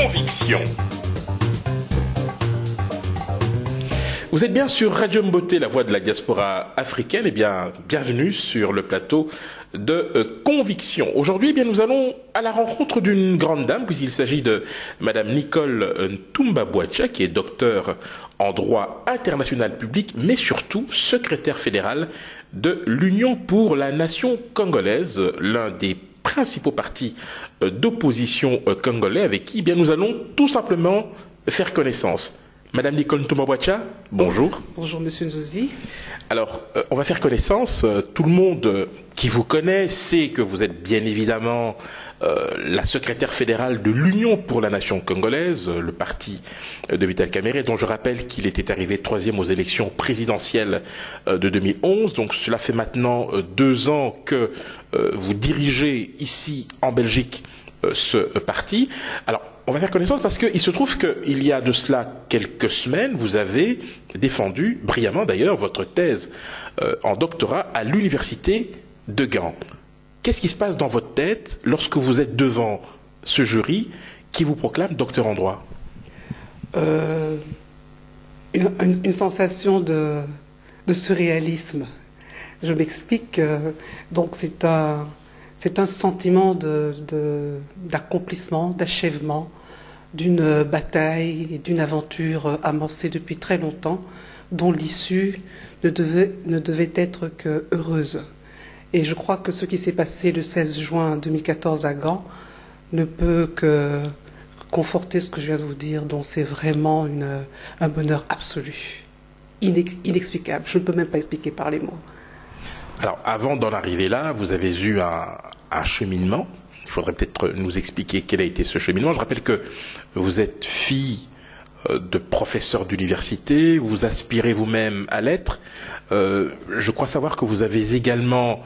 Conviction. Vous êtes bien sur Radio Mboté, la voix de la diaspora africaine. Eh bien, bienvenue sur le plateau de Conviction. Aujourd'hui, eh bien, nous allons à la rencontre d'une grande dame, puisqu'il s'agit de Madame Nicole Ntumba-Boacha, qui est docteure en droit international public, mais surtout secrétaire fédérale de l'Union pour la nation congolaise, l'un des principaux partis d'opposition congolais, avec qui eh bien, nous allons tout simplement faire connaissance. Madame Nicole Ntumba-Boacha, bonjour. Bonjour Monsieur Nzouzi. Alors, on va faire connaissance. Tout le monde qui vous connaît sait que vous êtes bien évidemment la secrétaire fédérale de l'Union pour la nation congolaise, le parti de Vital Kamerhe, dont je rappelle qu'il était arrivé troisième aux élections présidentielles de 2011. Donc cela fait maintenant 2 ans que vous dirigez ici en Belgique ce parti. Alors, on va faire connaissance parce qu'il se trouve qu'il y a de cela quelques semaines, vous avez défendu, brillamment d'ailleurs, votre thèse en doctorat à l'université de Gand. Qu'est-ce qui se passe dans votre tête lorsque vous êtes devant ce jury qui vous proclame docteur en droit? Une sensation de surréalisme. Je m'explique. Donc c'est un sentiment d'accomplissement, d'achèvement d'une bataille et d'une aventure amorcée depuis très longtemps, dont l'issue ne devait être que heureuse. Et je crois que ce qui s'est passé le 16 juin 2014 à Gand ne peut que conforter ce que je viens de vous dire, dont c'est vraiment un bonheur absolu, inexplicable. Je ne peux même pas expliquer par les mots. Alors, avant d'en arriver là, vous avez eu un cheminement. Il faudrait peut-être nous expliquer quel a été ce cheminement. Je rappelle que vous êtes fille de professeur d'université, vous aspirez vous-même à l'être. Je crois savoir que vous avez également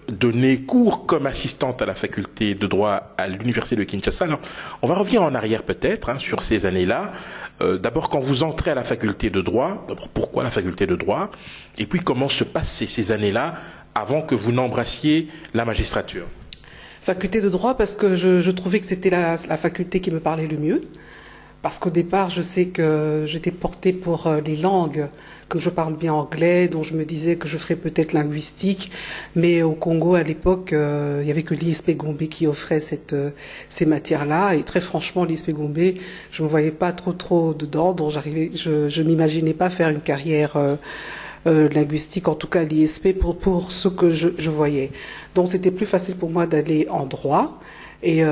donné cours comme assistante à la faculté de droit à l'université de Kinshasa. Alors, on va revenir en arrière peut-être sur ces années-là. D'abord, quand vous entrez à la faculté de droit, pourquoi la faculté de droit? Et puis, comment se passent ces années-là avant que vous n'embrassiez la magistrature? Faculté de droit parce que je trouvais que c'était la faculté qui me parlait le mieux. Parce qu'au départ, je sais que j'étais portée pour les langues, comme je parle bien anglais, dont je me disais que je ferais peut-être linguistique. Mais au Congo, à l'époque, il n'y avait que l'ISP Gombe qui offrait ces matières-là. Et très franchement, l'ISP Gombe, je ne me voyais pas trop dedans. Donc je m'imaginais pas faire une carrière linguistique, en tout cas l'ISP, pour ce que je voyais. Donc c'était plus facile pour moi d'aller en droit. Et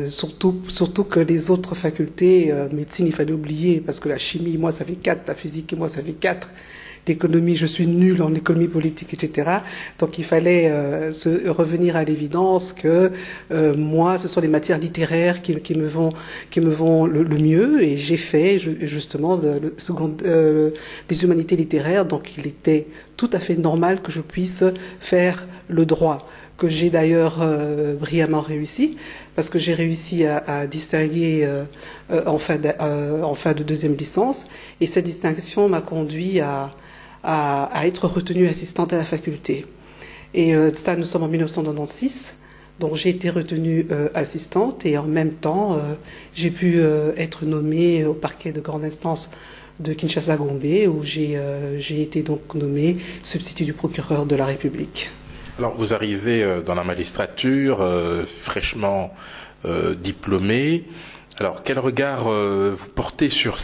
surtout que les autres facultés, médecine, il fallait oublier, parce que la chimie, moi, ça fait 4, la physique, moi, ça fait 4. L'économie, je suis nulle en économie politique, etc. Donc il fallait revenir à l'évidence que moi, ce sont les matières littéraires qui me vont le mieux. Et j'ai fait justement des humanités littéraires, donc il était tout à fait normal que je puisse faire le droit, que j'ai d'ailleurs brillamment réussi, parce que j'ai réussi à distinguer en fin de deuxième licence, et cette distinction m'a conduit à être retenue assistante à la faculté. Et ça, nous sommes en 1996, donc j'ai été retenue assistante, et en même temps, j'ai pu être nommée au parquet de grande instance de Kinshasa-Gombe, où j'ai été donc nommée substitut du procureur de la République. Alors, vous arrivez dans la magistrature, fraîchement diplômé. Alors, quel regard vous portez sur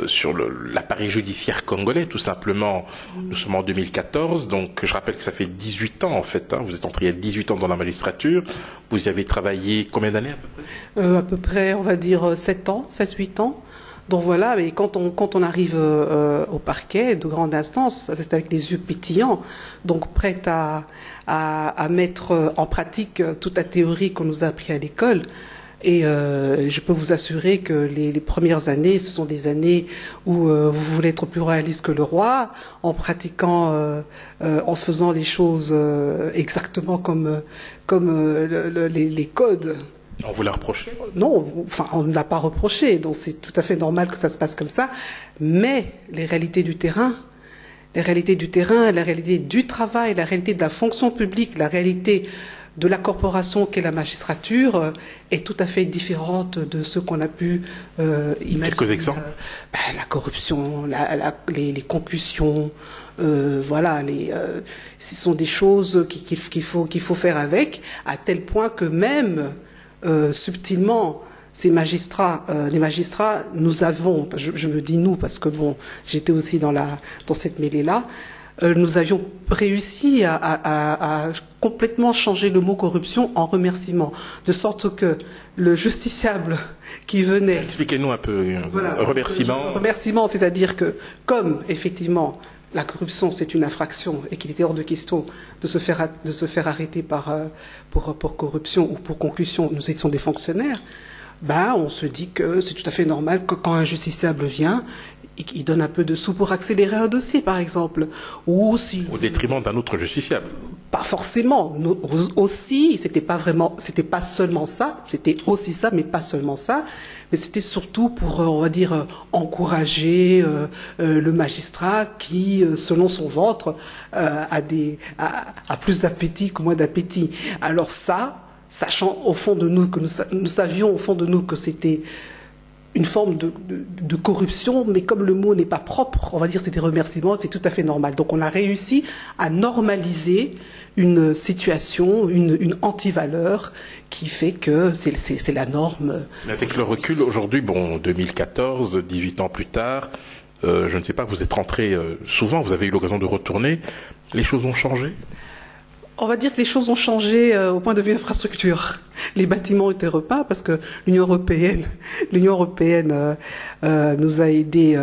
sur l'appareil judiciaire congolais, tout simplement? Nous sommes en 2014, donc je rappelle que ça fait 18 ans, en fait. Vous êtes entré il y a 18 ans dans la magistrature. Vous y avez travaillé combien d'années, à peu près? À peu près, on va dire 7-8 ans. Donc voilà, et quand on arrive au parquet de grande instance, c'est avec les yeux pétillants, donc prête à mettre en pratique toute la théorie qu'on nous a appris à l'école. Et je peux vous assurer que les premières années, ce sont des années où vous voulez être plus réaliste que le roi, en pratiquant, en faisant les choses exactement comme les codes. On vous l'a reproché? Non, enfin, on ne l'a pas reproché, donc c'est tout à fait normal que ça se passe comme ça. Mais les réalités du terrain, la réalité du travail, la réalité de la fonction publique, la réalité de la corporation qu'est la magistrature est tout à fait différente de ce qu'on a pu imaginer. Quelques exemples. La corruption, les concussions, voilà, ce sont des choses qu'il faut faire avec, à tel point que même subtilement, les magistrats, nous avons, je me dis nous parce que bon, j'étais aussi dans cette mêlée-là, nous avions réussi à complètement changer le mot corruption en remerciement, de sorte que le justiciable qui venait... Expliquez-nous un peu, voilà, remerciement. Remerciement, c'est-à-dire que comme effectivement la corruption c'est une infraction et qu'il était hors de question de se faire arrêter pour corruption ou pour concussion, nous étions des fonctionnaires, on se dit que c'est tout à fait normal que quand un justiciable vient, il donne un peu de sous pour accélérer un dossier, par exemple. Ou si... Au détriment d'un autre justiciable. Pas forcément. Aussi, c'était pas seulement ça, c'était aussi ça, mais pas seulement ça. Mais c'était surtout pour, on va dire, encourager le magistrat qui, selon son ventre, a plus d'appétit que moins d'appétit. Alors ça, sachant au fond de nous que nous savions au fond de nous que c'était une forme de corruption, mais comme le mot n'est pas propre, on va dire c'est des remerciements, c'est tout à fait normal. Donc on a réussi à normaliser une situation, une antivaleur qui fait que c'est la norme. Avec le recul, aujourd'hui, 2014, 18 ans plus tard, je ne sais pas, vous êtes rentré souvent, vous avez eu l'occasion de retourner, les choses ont changé ? On va dire que les choses ont changé au point de vue infrastructure. Les bâtiments ont été repeints parce que l'Union européenne nous a aidés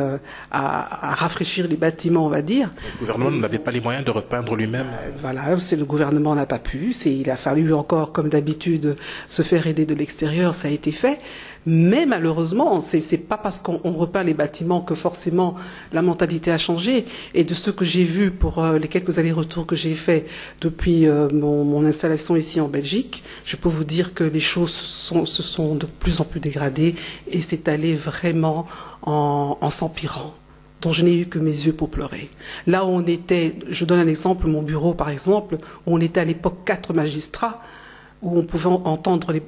à rafraîchir les bâtiments, on va dire. Le gouvernement n'avait pas les moyens de repeindre lui-même. Voilà, le gouvernement n'a pas pu. Il a fallu encore, comme d'habitude, se faire aider de l'extérieur. Ça a été fait. Mais malheureusement, c'est pas parce qu'on repeint les bâtiments que forcément la mentalité a changé. Et de ce que j'ai vu pour les quelques allers-retours que j'ai faits depuis mon installation ici en Belgique, je peux vous dire que les choses se sont de plus en plus dégradées et c'est allé vraiment en s'empirant, dont je n'ai eu que mes yeux pour pleurer. Là où on était, je donne un exemple, mon bureau par exemple, où on était à l'époque 4 magistrats, où on pouvait entendre les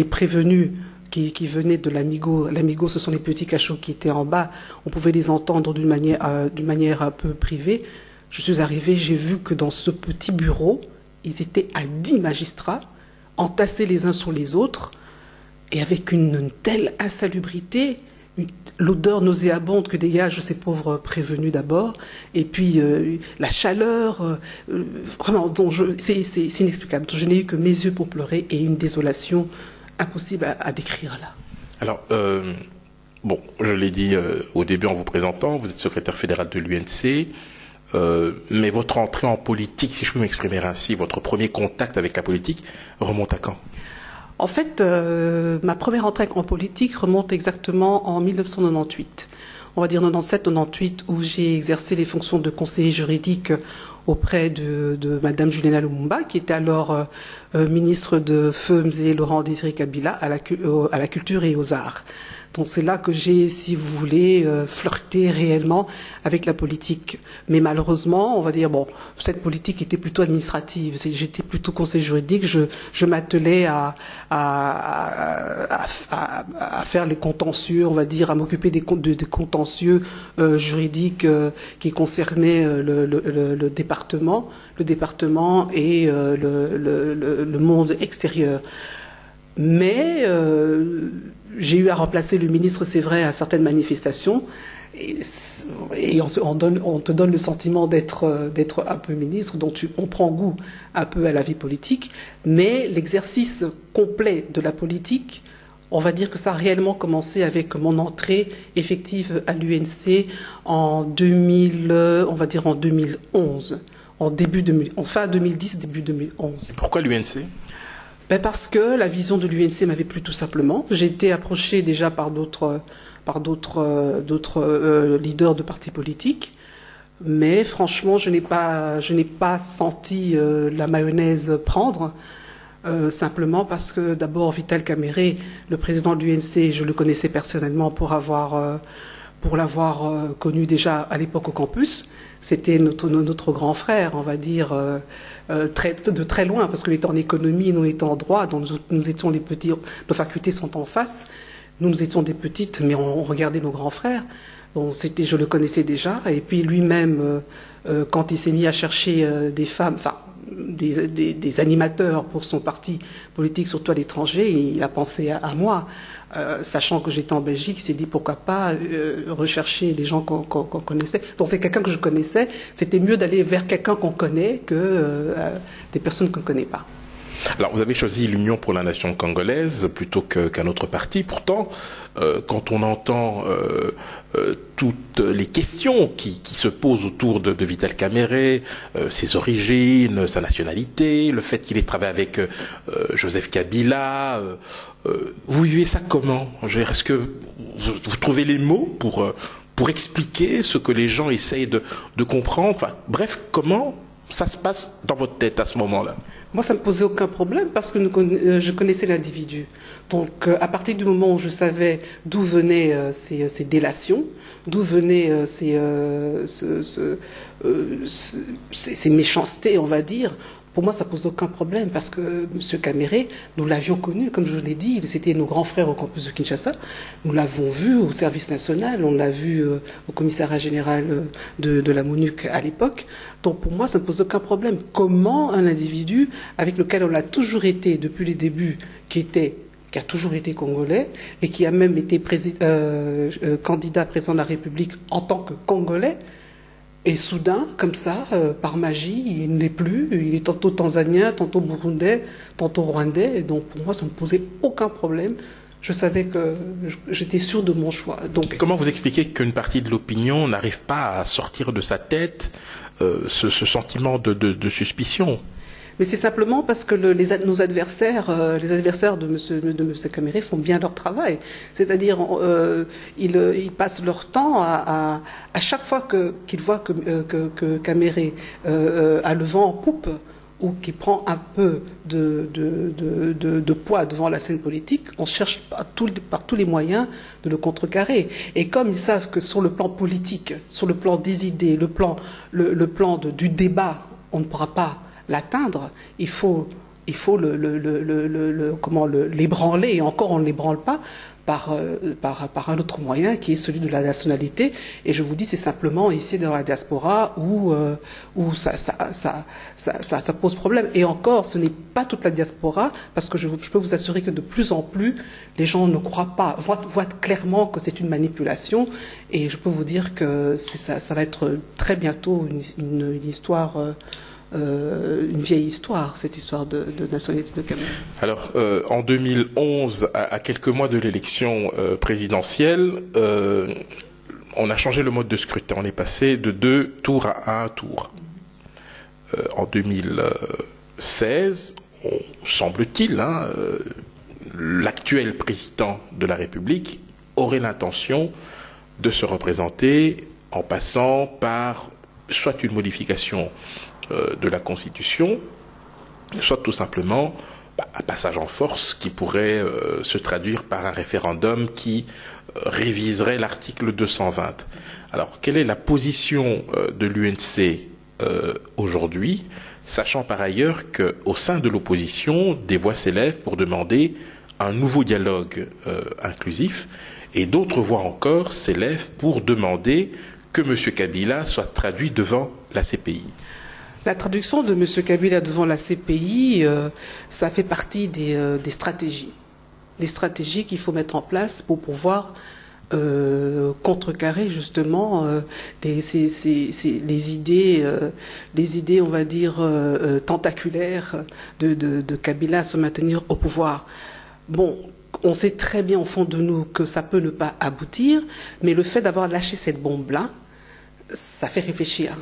prévenus qui venaient de l'Amigo. L'Amigo, ce sont les petits cachots qui étaient en bas. On pouvait les entendre d'une manière un peu privée. Je suis arrivée, j'ai vu que dans ce petit bureau, ils étaient à 10 magistrats, entassés les uns sur les autres, et avec une telle insalubrité, l'odeur nauséabonde que dégagent ces pauvres prévenus d'abord, et puis la chaleur, vraiment, c'est inexplicable. Je n'ai eu que mes yeux pour pleurer et une désolation impossible à décrire là. Alors, je l'ai dit au début en vous présentant, vous êtes secrétaire fédéral de l'UNC, mais votre entrée en politique, si je peux m'exprimer ainsi, votre premier contact avec la politique remonte à quand ? En fait, ma première entrée en politique remonte exactement en 1998. On va dire 97-98, où j'ai exercé les fonctions de conseiller juridique auprès de Madame Juliana Lumumba, qui était alors ministre de Feu Mzee Laurent Désiré Kabila à la culture et aux arts. Donc c'est là que j'ai, si vous voulez, flirté réellement avec la politique. Mais malheureusement, on va dire, cette politique était plutôt administrative. J'étais plutôt conseiller juridique. Je m'attelais à faire les contentieux, on va dire, à m'occuper des contentieux juridiques qui concernaient le département et le monde extérieur. Mais j'ai eu à remplacer le ministre, c'est vrai, à certaines manifestations, et on te donne le sentiment d'être un peu ministre, dont on prend goût un peu à la vie politique, mais l'exercice complet de la politique, on va dire que ça a réellement commencé avec mon entrée effective à l'UNC en 2011, en fin 2010, début 2011. Pourquoi l'UNC ? Parce que la vision de l'UNC m'avait plu tout simplement. J'ai été approchée déjà par d'autres leaders de partis politiques, mais franchement, je n'ai pas senti la mayonnaise prendre, simplement parce que d'abord Vital Kamerhe, le président de l'UNC, je le connaissais personnellement pour avoir pour l'avoir connu déjà à l'époque au campus. C'était notre grand frère, on va dire, de très loin, parce qu'il était en économie, nous étions en droit, donc nous étions les petits, nos facultés sont en face, nous étions des petites, mais on regardait nos grands frères. Donc je le connaissais déjà, et puis lui-même, quand il s'est mis à chercher des femmes, enfin des animateurs pour son parti politique, surtout à l'étranger, il a pensé à moi. Sachant que j'étais en Belgique, il s'est dit pourquoi pas rechercher les gens qu'on connaissait. Donc c'est quelqu'un que je connaissais. C'était mieux d'aller vers quelqu'un qu'on connaît que des personnes qu'on ne connaît pas. Alors vous avez choisi l'Union pour la nation congolaise plutôt qu'un autre parti. Pourtant, quand on entend toutes les questions qui se posent autour de Vital Kamerhe, ses origines, sa nationalité, le fait qu'il ait travaillé avec Joseph Kabila, vous vivez ça comment? Est-ce que vous trouvez les mots pour expliquer ce que les gens essayent de comprendre? Enfin, bref, comment ça se passe dans votre tête à ce moment-là? Moi, ça ne me posait aucun problème parce que je connaissais l'individu. Donc, à partir du moment où je savais d'où venaient ces délations, d'où venaient ces méchancetés, on va dire, pour moi, ça pose aucun problème parce que M. Kamerhe, nous l'avions connu, comme je l'ai dit, c'était nos grands frères au campus de Kinshasa. Nous l'avons vu au service national, on l'a vu au commissariat général de la MONUC à l'époque. Donc pour moi, ça ne pose aucun problème. Comment un individu avec lequel on a toujours été depuis les débuts, qui a toujours été congolais et qui a même été candidat président de la République en tant que congolais, et soudain, comme ça, par magie, il n'est plus. Il est tantôt tanzanien, tantôt burundais, tantôt rwandais. Et donc, pour moi, ça ne me posait aucun problème. Je savais que j'étais sûr de mon choix. Donc, comment vous expliquez qu'une partie de l'opinion n'arrive pas à sortir de sa tête ce sentiment de suspicion? Mais c'est simplement parce que nos adversaires, les adversaires de M. Kamerhe font bien leur travail. C'est-à-dire, ils passent leur temps à chaque fois qu'ils voient que Kamerhe a le vent en poupe ou qui prend un peu de poids devant la scène politique, on cherche par tous les moyens de le contrecarrer. Et comme ils savent que sur le plan politique, sur le plan des idées, le plan du débat, on ne pourra pas l'atteindre, il faut l'ébranler, et encore on ne l'ébranle pas par un autre moyen qui est celui de la nationalité. Et je vous dis, c'est simplement ici dans la diaspora où ça pose problème. Et encore, ce n'est pas toute la diaspora, parce que je peux vous assurer que de plus en plus, les gens ne croient pas, voient clairement que c'est une manipulation. Et je peux vous dire que ça va être très bientôt une histoire... une vieille histoire, cette histoire de nationalité de Kamerhe. Alors, en 2011, à quelques mois de l'élection présidentielle, on a changé le mode de scrutin. On est passé de 2 tours à 1 tour. En 2016, semble-t-il, l'actuel président de la République aurait l'intention de se représenter en passant par soit une modification de la Constitution, soit tout simplement un passage en force qui pourrait se traduire par un référendum qui réviserait l'article 220. Alors, quelle est la position de l'UNC aujourd'hui, sachant par ailleurs qu'au sein de l'opposition, des voix s'élèvent pour demander un nouveau dialogue inclusif, et d'autres voix encore s'élèvent pour demander que M. Kabila soit traduit devant la CPI? La traduction de M. Kabila devant la CPI, ça fait partie des stratégies. Des stratégies qu'il faut mettre en place pour pouvoir contrecarrer justement les idées, on va dire, tentaculaires de Kabila à se maintenir au pouvoir. Bon, on sait très bien au fond de nous que ça peut ne pas aboutir, mais le fait d'avoir lâché cette bombe-là, ça fait réfléchir.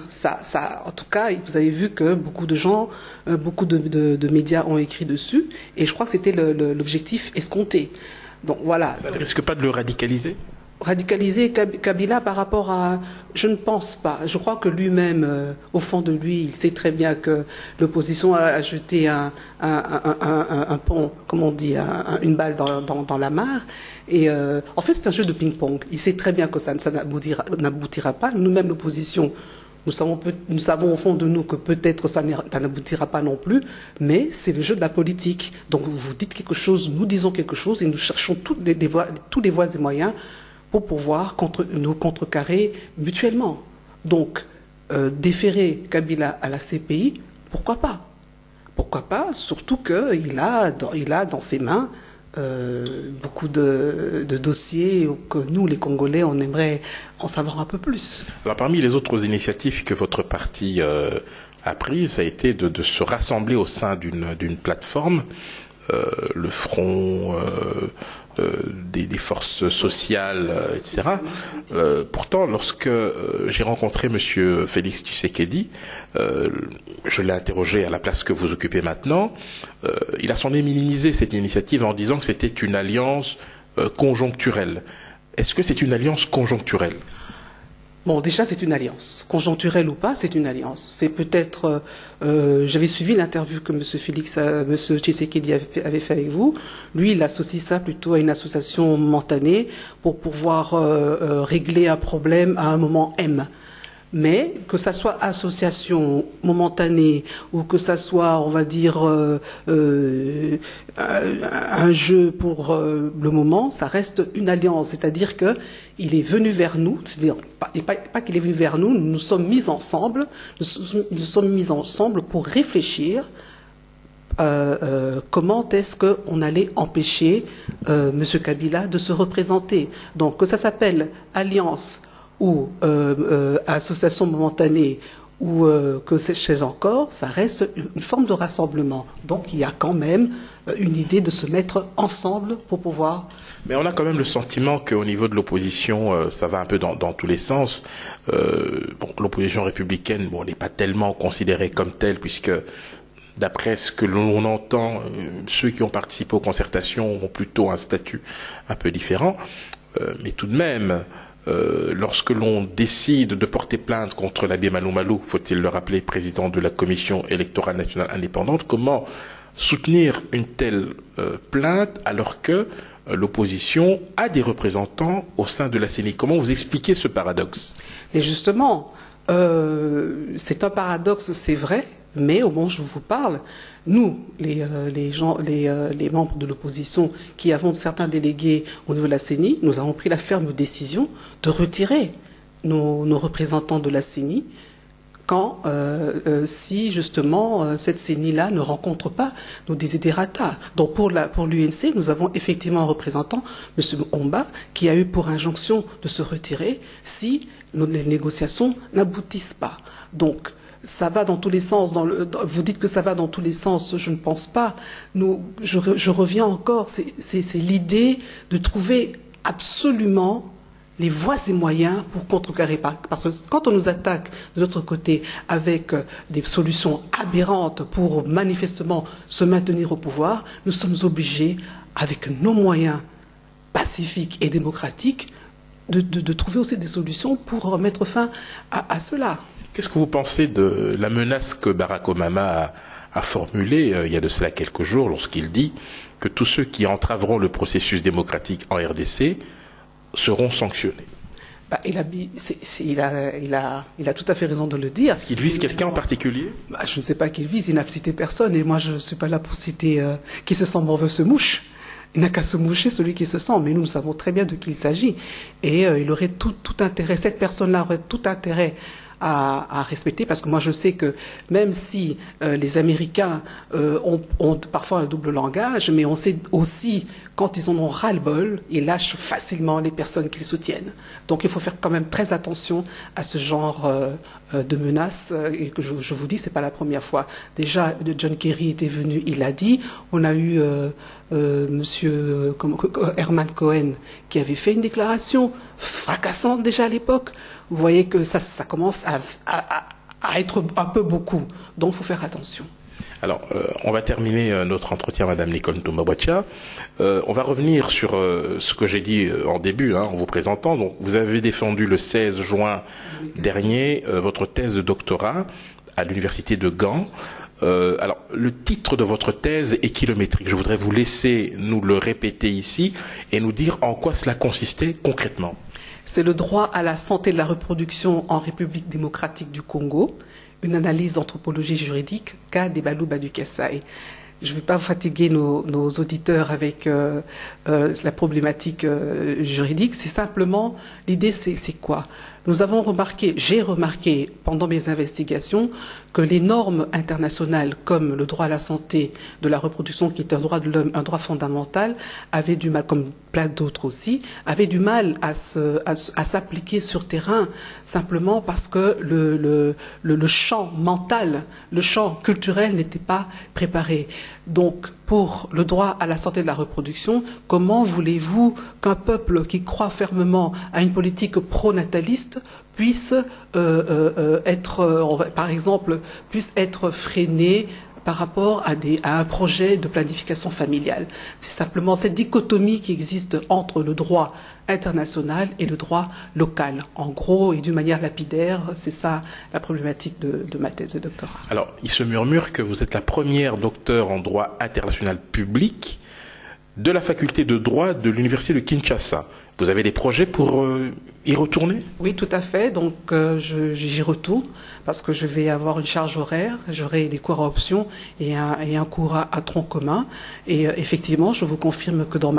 En tout cas, vous avez vu que beaucoup de gens, beaucoup de médias ont écrit dessus, et je crois que c'était l'objectif escompté. Donc voilà. Ça ne risque pas de le radicaliser? Radicaliser Kabila par rapport à... Je ne pense pas. Je crois que lui-même, au fond de lui, il sait très bien que l'opposition a jeté un pont, comment on dit, une balle dans la mare. Et en fait, c'est un jeu de ping-pong. Il sait très bien que ça n'aboutira pas. Nous-mêmes, l'opposition, nous savons au fond de nous que peut-être ça n'aboutira pas non plus, mais c'est le jeu de la politique. Donc vous dites quelque chose, nous disons quelque chose, et nous cherchons tous les voies et moyens pour pouvoir nous contrecarrer mutuellement. Donc, déférer Kabila à la CPI, pourquoi pas? Pourquoi pas? Surtout qu'il a dans ses mains beaucoup de dossiers que nous, les Congolais, on aimerait en savoir un peu plus. Alors, parmi les autres initiatives que votre parti a prises, ça a été de se rassembler au sein d'une plateforme, le Front des forces sociales, etc. Pourtant, lorsque j'ai rencontré Monsieur Félix Tshisekedi, je l'ai interrogé à la place que vous occupez maintenant, il a semblé minimiser cette initiative en disant que c'était une alliance conjoncturelle. Est-ce que c'est une alliance conjoncturelle? Bon, déjà, c'est une alliance. Conjoncturelle ou pas, c'est une alliance. C'est peut-être... j'avais suivi l'interview que M. Tshisekedi avait fait avec vous. Lui, il associe ça plutôt à une association momentanée pour pouvoir régler un problème à un moment M. Mais que ça soit association momentanée ou que ça soit, on va dire, un jeu pour le moment, ça reste une alliance. C'est-à-dire que il est venu vers nous, c'est-à-dire pas qu'il est venu vers nous, nous sommes mis ensemble, pour réfléchir comment est-ce qu'on allait empêcher M. Kabila de se représenter. Donc que ça s'appelle alliance ou association momentanée ou que c'est encore, ça reste une forme de rassemblement. Donc il y a quand même une idée de se mettre ensemble pour pouvoir... Mais on a quand même le sentiment qu'au niveau de l'opposition, ça va un peu dans tous les sens. L'opposition républicaine, n'est pas tellement considérée comme telle, puisque d'après ce que l'on entend, ceux qui ont participé aux concertations ont plutôt un statut un peu différent. Mais tout de même... lorsque l'on décide de porter plainte contre l'abbé Malou Malou, faut-il le rappeler, président de la Commission électorale nationale indépendante, comment soutenir une telle plainte alors que l'opposition a des représentants au sein de la CENI? Comment vous expliquez ce paradoxe? Et justement, c'est un paradoxe, c'est vrai, mais au moment où je vous parle, nous, les membres de l'opposition qui avons certains délégués au niveau de la CENI, nous avons pris la ferme décision de retirer nos représentants de la CENI si justement cette CENI-là ne rencontre pas nos desiderata. Donc pour l'UNC, nous avons effectivement un représentant, M. Omba, qui a eu pour injonction de se retirer si les négociations n'aboutissent pas. Donc ça va dans tous les sens. Vous dites que ça va dans tous les sens, je ne pense pas. Je reviens encore, c'est l'idée de trouver absolument les voies et moyens pour contrecarrer. Parce que quand on nous attaque de l'autre côté avec des solutions aberrantes pour manifestement se maintenir au pouvoir, nous sommes obligés, avec nos moyens pacifiques et démocratiques, de trouver aussi des solutions pour mettre fin à cela. Qu'est-ce que vous pensez de la menace que Barack Obama a formulée il y a de cela quelques jours lorsqu'il dit que tous ceux qui entraveront le processus démocratique en RDC seront sanctionnés? Il a tout à fait raison de le dire. Est-ce qu'il vise quelqu'un en particulier? Je ne sais pas qu'il vise, il n'a cité personne et moi je ne suis pas là pour citer qui se sent mauvais se mouche. Il n'a qu'à se moucher celui qui se sent, mais nous savons très bien de qui il s'agit. Et il aurait tout intérêt, cette personne-là aurait tout intérêt à respecter, parce que moi je sais que même si les Américains ont parfois un double langage, mais on sait aussi quand ils en ont ras-le-bol, ils lâchent facilement les personnes qu'ils soutiennent. Donc il faut faire quand même très attention à ce genre de menaces, et que je vous dis, c'est pas la première fois. Déjà, John Kerry était venu, il l'a dit. On a eu Monsieur Herman Cohen qui avait fait une déclaration fracassante déjà à l'époque. Vous voyez que ça commence à être un peu beaucoup. Donc il faut faire attention. Alors, on va terminer notre entretien, Madame Nicole Ntumba-Boatia. On va revenir sur ce que j'ai dit en début, en vous présentant. Donc, vous avez défendu le 16 juin dernier votre thèse de doctorat à l'université de Gand. Alors, le titre de votre thèse est kilométrique. Je voudrais vous laisser nous le répéter ici et nous dire en quoi cela consistait concrètement. C'est le droit à la santé de la reproduction en République démocratique du Congo, une analyse d'anthropologie juridique, cas des Balou Badu Kassai. Je ne vais pas vous fatiguer nos auditeurs avec la problématique juridique. C'est simplement, l'idée c'est quoi? Nous avons remarqué, j'ai remarqué pendant mes investigations que les normes internationales comme le droit à la santé de la reproduction, qui est un droit de l'homme, un droit fondamental, avaient du mal, comme plein d'autres aussi, avaient du mal à s'appliquer sur terrain, simplement parce que le champ mental, le champ culturel n'était pas préparé. Donc, pour le droit à la santé de la reproduction, comment voulez-vous qu'un peuple qui croit fermement à une politique pro-nataliste puisse par exemple, puisse être freiné par rapport à un projet de planification familiale? C'est simplement cette dichotomie qui existe entre le droit international et le droit local. En gros, et d'une manière lapidaire, c'est ça la problématique de ma thèse de doctorat. Alors, il se murmure que vous êtes la première docteure en droit international public de la faculté de droit de l'université de Kinshasa. Vous avez des projets pour y retourner? Oui, tout à fait. Donc, j'y retourne parce que je vais avoir une charge horaire. J'aurai des cours à option et un cours à tronc commun. Et effectivement, je vous confirme que dans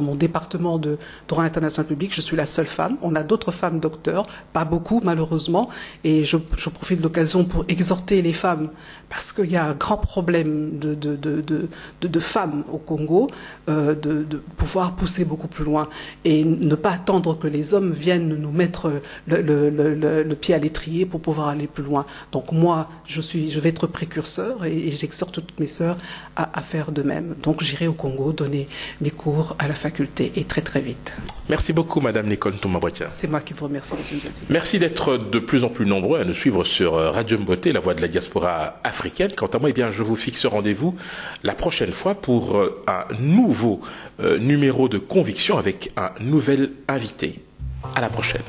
mon département de droit international public, je suis la seule femme. On a d'autres femmes docteurs, pas beaucoup malheureusement. Et je profite de l'occasion pour exhorter les femmes parce qu'il y a un grand problème de femmes au Congo, de pouvoir pousser beaucoup plus loin et ne pas attendre que les hommes viennent nous mettre le pied à l'étrier pour pouvoir aller plus loin. Donc moi, je vais être précurseur et j'exhorte toutes mes sœurs à faire de même. Donc j'irai au Congo donner mes cours à la faculté et très très vite. Merci beaucoup, Madame Nicole Ntumba-Boatia. C'est moi qui vous remercie, Monsieur Joseph. Merci d'être de plus en plus nombreux à nous suivre sur Radio Mboté, la voix de la diaspora africaine. Quant à moi, je vous fixe rendez-vous la prochaine fois pour un nouveau numéro de Conviction avec un nouvel invité. À la prochaine.